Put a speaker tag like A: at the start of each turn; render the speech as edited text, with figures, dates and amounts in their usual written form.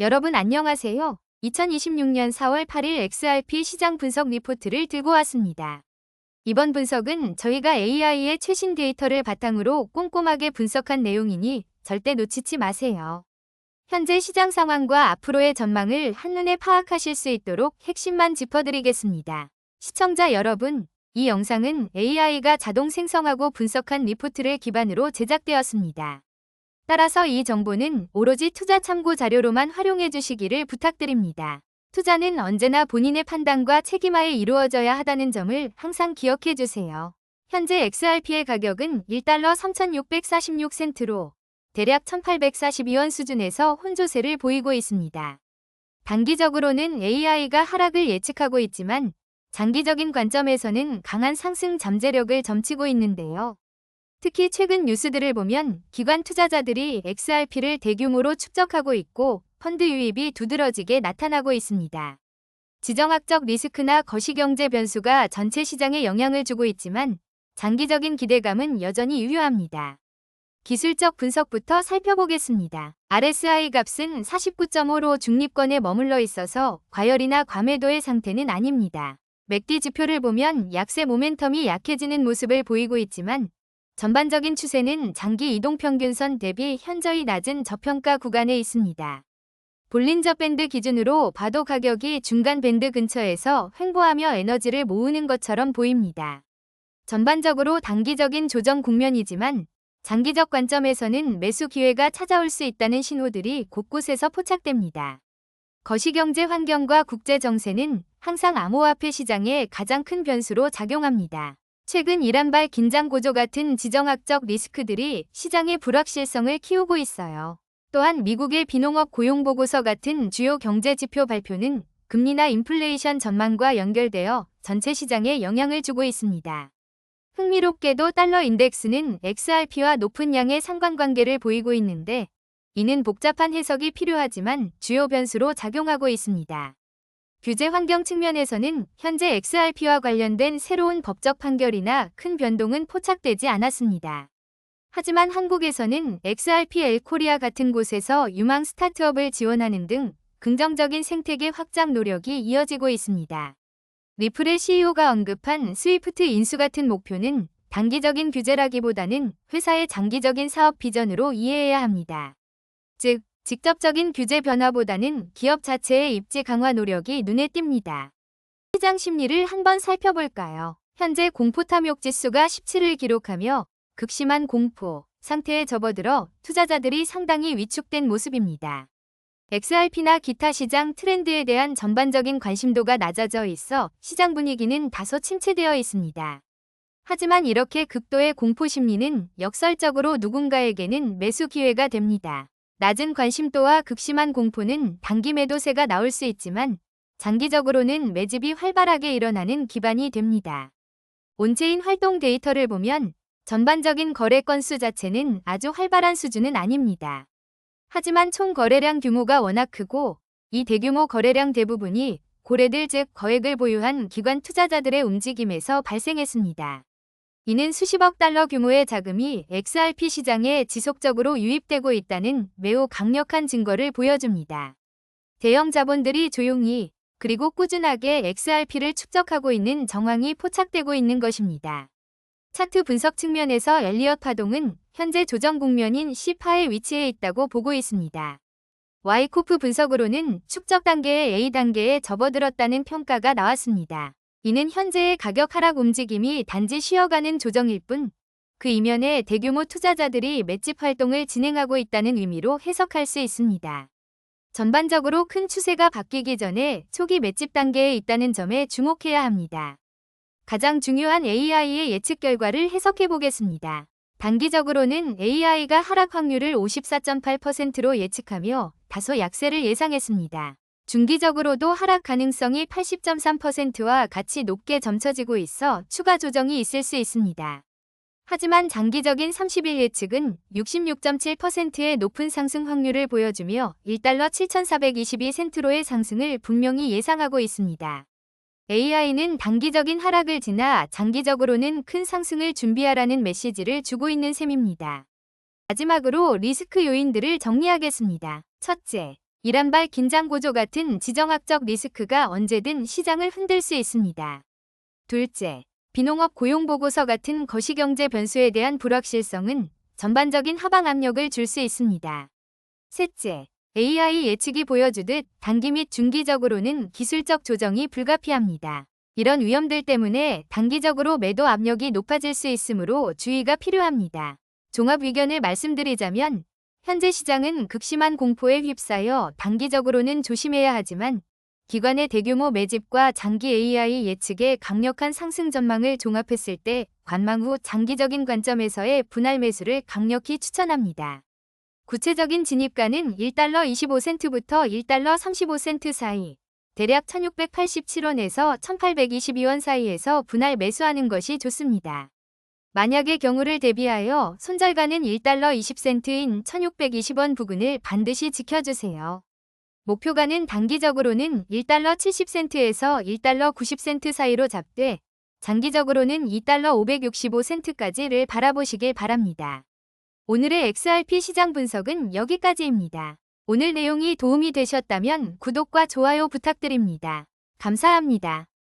A: 여러분 안녕하세요. 2026년 4월 8일 XRP 시장 분석 리포트를 들고 왔습니다. 이번 분석은 저희가 AI의 최신 데이터를 바탕으로 꼼꼼하게 분석한 내용이니 절대 놓치지 마세요. 현재 시장 상황과 앞으로의 전망을 한눈에 파악하실 수 있도록 핵심만 짚어드리겠습니다. 시청자 여러분, 이 영상은 AI가 자동 생성하고 분석한 리포트를 기반으로 제작되었습니다. 따라서 이 정보는 오로지 투자 참고 자료로만 활용해 주시기를 부탁드립니다. 투자는 언제나 본인의 판단과 책임하에 이루어져야 하다는 점을 항상 기억해 주세요. 현재 XRP의 가격은 1달러 3,646센트로 대략 1,842원 수준에서 혼조세를 보이고 있습니다. 단기적으로는 AI가 하락을 예측하고 있지만 장기적인 관점에서는 강한 상승 잠재력을 점치고 있는데요. 특히 최근 뉴스들을 보면 기관 투자자들이 XRP를 대규모로 축적하고 있고 펀드 유입이 두드러지게 나타나고 있습니다. 지정학적 리스크나 거시경제 변수가 전체 시장에 영향을 주고 있지만 장기적인 기대감은 여전히 유효합니다. 기술적 분석부터 살펴보겠습니다. RSI 값은 49.5로 중립권에 머물러 있어서 과열이나 과매도의 상태는 아닙니다. 맥디 지표를 보면 약세 모멘텀이 약해지는 모습을 보이고 있지만 전반적인 추세는 장기 이동평균선 대비 현저히 낮은 저평가 구간에 있습니다. 볼린저 밴드 기준으로 봐도 가격이 중간 밴드 근처에서 횡보하며 에너지를 모으는 것처럼 보입니다. 전반적으로 단기적인 조정 국면이지만 장기적 관점에서는 매수 기회가 찾아올 수 있다는 신호들이 곳곳에서 포착됩니다. 거시경제 환경과 국제 정세는 항상 암호화폐 시장의 가장 큰 변수로 작용합니다. 최근 이란발 긴장 고조 같은 지정학적 리스크들이 시장의 불확실성을 키우고 있어요. 또한 미국의 비농업 고용보고서 같은 주요 경제 지표 발표는 금리나 인플레이션 전망과 연결되어 전체 시장에 영향을 주고 있습니다. 흥미롭게도 달러 인덱스는 XRP와 높은 양의 상관관계를 보이고 있는데 이는 복잡한 해석이 필요하지만 주요 변수로 작용하고 있습니다. 규제 환경 측면에서는 현재 XRP와 관련된 새로운 법적 판결이나 큰 변동은 포착되지 않았습니다. 하지만 한국에서는 XRP 엘코리아 같은 곳에서 유망 스타트업을 지원하는 등 긍정적인 생태계 확장 노력이 이어지고 있습니다. 리플의 CEO가 언급한 스위프트 인수 같은 목표는 단기적인 규제라기보다는 회사의 장기적인 사업 비전으로 이해해야 합니다. 즉, 직접적인 규제 변화보다는 기업 자체의 입지 강화 노력이 눈에 띕니다. 시장 심리를 한번 살펴볼까요? 현재 공포 탐욕 지수가 17을 기록하며 극심한 공포 상태에 접어들어 투자자들이 상당히 위축된 모습입니다. XRP나 기타 시장 트렌드에 대한 전반적인 관심도가 낮아져 있어 시장 분위기는 다소 침체되어 있습니다. 하지만 이렇게 극도의 공포 심리는 역설적으로 누군가에게는 매수 기회가 됩니다. 낮은 관심도와 극심한 공포는 단기 매도세가 나올 수 있지만 장기적으로는 매집이 활발하게 일어나는 기반이 됩니다. 온체인 활동 데이터를 보면 전반적인 거래 건수 자체는 아주 활발한 수준은 아닙니다. 하지만 총 거래량 규모가 워낙 크고 이 대규모 거래량 대부분이 고래들 즉 거액을 보유한 기관 투자자들의 움직임에서 발생했습니다. 이는 수십억 달러 규모의 자금이 XRP 시장에 지속적으로 유입되고 있다는 매우 강력한 증거를 보여줍니다. 대형 자본들이 조용히 그리고 꾸준하게 XRP를 축적하고 있는 정황이 포착되고 있는 것입니다. 차트 분석 측면에서 엘리엇 파동은 현재 조정 국면인 C파에 위치해 있다고 보고 있습니다. 와이코프 분석으로는 축적 단계의 A 단계에 접어들었다는 평가가 나왔습니다. 이는 현재의 가격 하락 움직임이 단지 쉬어가는 조정일 뿐 그 이면에 대규모 투자자들이 매집 활동을 진행하고 있다는 의미로 해석할 수 있습니다. 전반적으로 큰 추세가 바뀌기 전에 초기 매집 단계에 있다는 점에 주목해야 합니다. 가장 중요한 AI의 예측 결과를 해석해 보겠습니다. 단기적으로는 AI가 하락 확률을 54.8%로 예측하며 다소 약세를 예상했습니다. 중기적으로도 하락 가능성이 80.3%와 같이 높게 점쳐지고 있어 추가 조정이 있을 수 있습니다. 하지만 장기적인 30일 예측은 66.7%의 높은 상승 확률을 보여주며 1달러 7,422센트로의 상승을 분명히 예상하고 있습니다. AI는 단기적인 하락을 지나 장기적으로는 큰 상승을 준비하라는 메시지를 주고 있는 셈입니다. 마지막으로 리스크 요인들을 정리하겠습니다. 첫째, 이란발 긴장 고조 같은 지정학적 리스크가 언제든 시장을 흔들 수 있습니다. 둘째, 비농업 고용보고서 같은 거시경제 변수에 대한 불확실성은 전반적인 하방 압력을 줄 수 있습니다. 셋째, AI 예측이 보여주듯 단기 및 중기적으로는 기술적 조정이 불가피합니다. 이런 위험들 때문에 단기적으로 매도 압력이 높아질 수 있으므로 주의가 필요합니다. 종합 의견을 말씀드리자면 현재 시장은 극심한 공포에 휩싸여 단기적으로는 조심해야 하지만 기관의 대규모 매집과 장기 AI 예측의 강력한 상승 전망을 종합했을 때 관망 후 장기적인 관점에서의 분할 매수를 강력히 추천합니다. 구체적인 진입가는 1달러 25센트부터 1달러 35센트 사이, 대략 1687원에서 1822원 사이에서 분할 매수하는 것이 좋습니다. 만약의 경우를 대비하여 손절가는 1달러 20센트인 1620원 부근을 반드시 지켜주세요. 목표가는 단기적으로는 1달러 70센트에서 1달러 90센트 사이로 잡되 장기적으로는 2달러 565센트까지를 바라보시길 바랍니다. 오늘의 XRP 시장 분석은 여기까지입니다. 오늘 내용이 도움이 되셨다면 구독과 좋아요 부탁드립니다. 감사합니다.